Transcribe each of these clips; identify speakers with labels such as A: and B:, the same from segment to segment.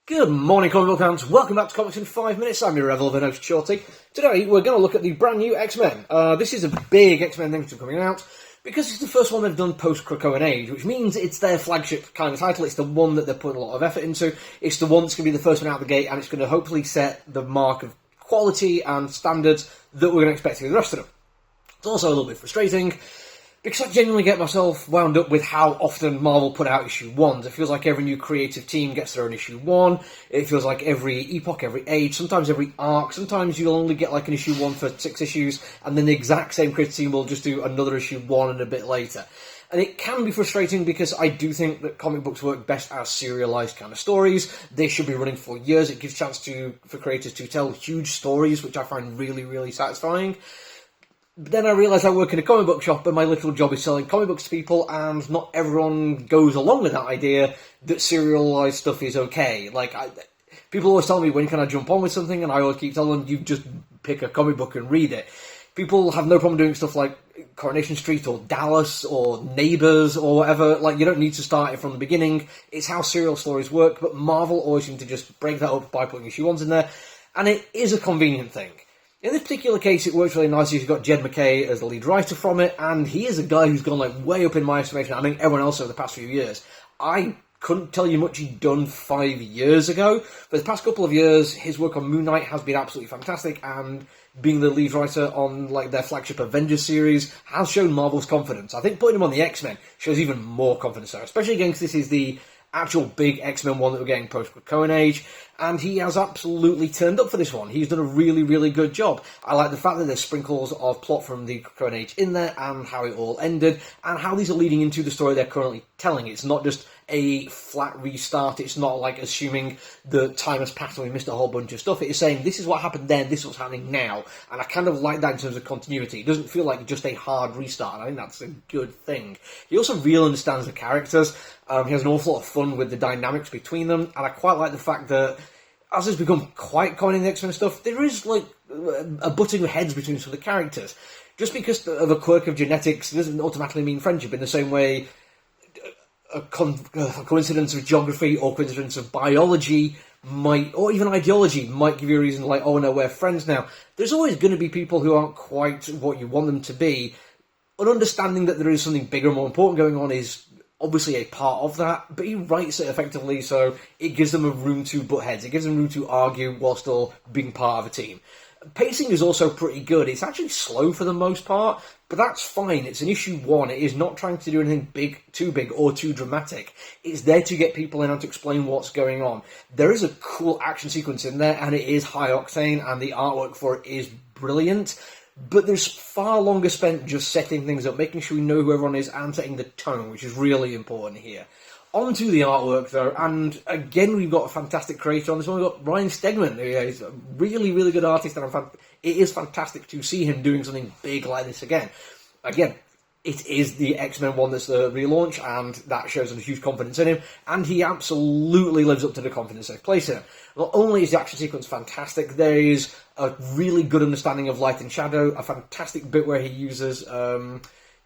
A: Good morning, comic book fans. Welcome back to Comics in 5 Minutes. I'm your Revel of an host, Shorty. Today, we're going to look at the brand new X-Men. This is a big X-Men thing coming out, because it's the first one they've done post-Krakoan Age, which means it's their flagship kind of title. It's the one that they're putting a lot of effort into. It's the one that's going to be the first one out of the gate, and it's going to hopefully set the mark of quality and standards that we're going to expect to the rest of them. It's also a little bit frustrating, because I genuinely get myself wound up with how often Marvel put out issue 1s. It feels like every new creative team gets their own issue 1. It feels like every epoch, every age, sometimes every arc. Sometimes you'll only get like an issue 1 for 6 issues, and then the exact same creative team will just do another issue 1 and a bit later. And it can be frustrating because I do think that comic books work best as serialized kind of stories. They should be running for years. It gives chance for creators to tell huge stories, which I find really, really satisfying. But then I realise I work in a comic book shop and my literal job is selling comic books to people, and not everyone goes along with that idea that serialised stuff is okay. People always tell me, when can I jump on with something? And I always keep telling them, you just pick a comic book and read it. People have no problem doing stuff like Coronation Street or Dallas or Neighbours or whatever. You don't need to start it from the beginning. It's how serial stories work, but Marvel always seem to just break that up by putting issue 1s in there, and it is a convenient thing. In this particular case, it works really nicely. You've got Jed MacKay as the lead writer from it, and he is a guy who's gone way up in my estimation. I think everyone else over the past few years. I couldn't tell you much he'd done 5 years ago. For the past couple of years, his work on Moon Knight has been absolutely fantastic, and being the lead writer on their flagship Avengers series has shown Marvel's confidence. I think putting him on the X-Men shows even more confidence there, especially against this is the actual big X-Men one that we're getting post-Krakoan Age, and he has absolutely turned up for this one. He's done a really, really good job. I like the fact that there's sprinkles of plot from the Krakoan Age in there, and how it all ended, and how these are leading into the story they're currently telling. It's not just a flat restart. It's not like assuming that time has passed and we missed a whole bunch of stuff. It is saying, this is what happened then, this is what's happening now, and I kind of like that in terms of continuity. It doesn't feel like just a hard restart, and I think that's a good thing. He also really understands the characters. He has an awful lot of fun with the dynamics between them, and I quite like the fact that, as has become quite common in the X-Men stuff, there is a butting of heads between some of the characters. Just because of a quirk of genetics doesn't automatically mean friendship, in the same way a coincidence of geography or coincidence of biology might, or even ideology, might give you a reason oh no, we're friends now. There's always going to be people who aren't quite what you want them to be. An understanding that there is something bigger and more important going on is obviously a part of that, but he writes it effectively, so it gives them a room to butt heads. It gives them room to argue while still being part of a team. Pacing is also pretty good. It's actually slow for the most part, but that's fine. It's an issue 1. It is not trying to do anything big or too dramatic. It's there to get people in and to explain what's going on. There is a cool action sequence in there, and it is high octane, and the artwork for it is brilliant. But there's far longer spent just setting things up, making sure we know who everyone is, and setting the tone, which is really important here. On to the artwork, though, and again, we've got a fantastic creator on this one. We've got Ryan Stegman, who is a really, really good artist, and it is fantastic to see him doing something big like this again. Again, it is the X-Men one that's the relaunch, and that shows a huge confidence in him, and he absolutely lives up to the confidence they've placed in him. Not only is the action sequence fantastic, there is a really good understanding of light and shadow, a fantastic bit where he uses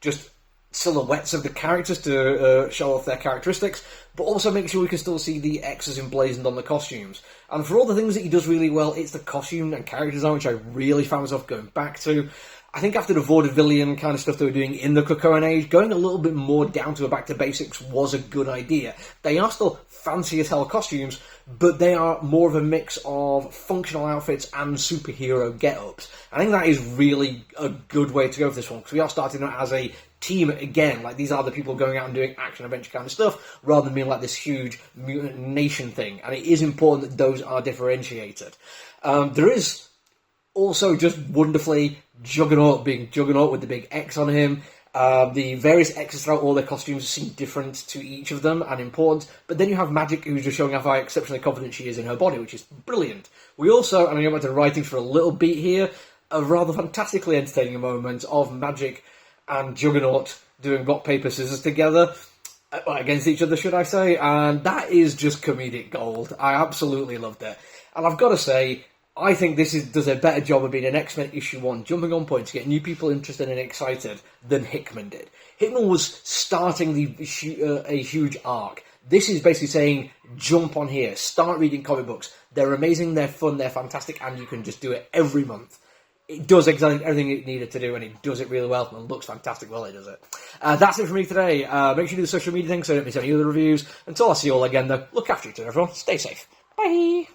A: just silhouettes of the characters to show off their characteristics, but also make sure we can still see the X's emblazoned on the costumes. And for all the things that he does really well, it's the costume and character design which I really found myself going back to. I think after the vaudevillian kind of stuff they were doing in the Krakoan Age, going a little bit more down to a back to basics was a good idea. They are still fancy as hell costumes, but they are more of a mix of functional outfits and superhero get-ups. I think that is really a good way to go for this one, because we are starting out as a team again. These are the people going out and doing action-adventure kind of stuff, rather than being this huge mutant nation thing. And it is important that those are differentiated. There is also just wonderfully Juggernaut being Juggernaut with the big X on him. The various X's throughout all their costumes seem different to each of them and important, but then you have Magic, who's just showing off how exceptionally confident she is in her body, which is brilliant. We also, and I'm going back to the writings for a little beat here, a rather fantastically entertaining moment of Magic and Juggernaut doing rock, paper, scissors together, against each other, should I say, and that is just comedic gold. I absolutely loved it. And I've got to say, I think this does a better job of being an X-Men issue 1 jumping on point to get new people interested and excited than Hickman did. Hickman was starting a huge arc. This is basically saying, jump on here, start reading comic books. They're amazing, they're fun, they're fantastic, and you can just do it every month. It does exactly everything it needed to do, and it does it really well, and looks fantastic while it does it. That's it for me today. Make sure you do the social media thing so you don't miss any other reviews. Until I see you all again, though, look after each other, everyone. Stay safe. Bye!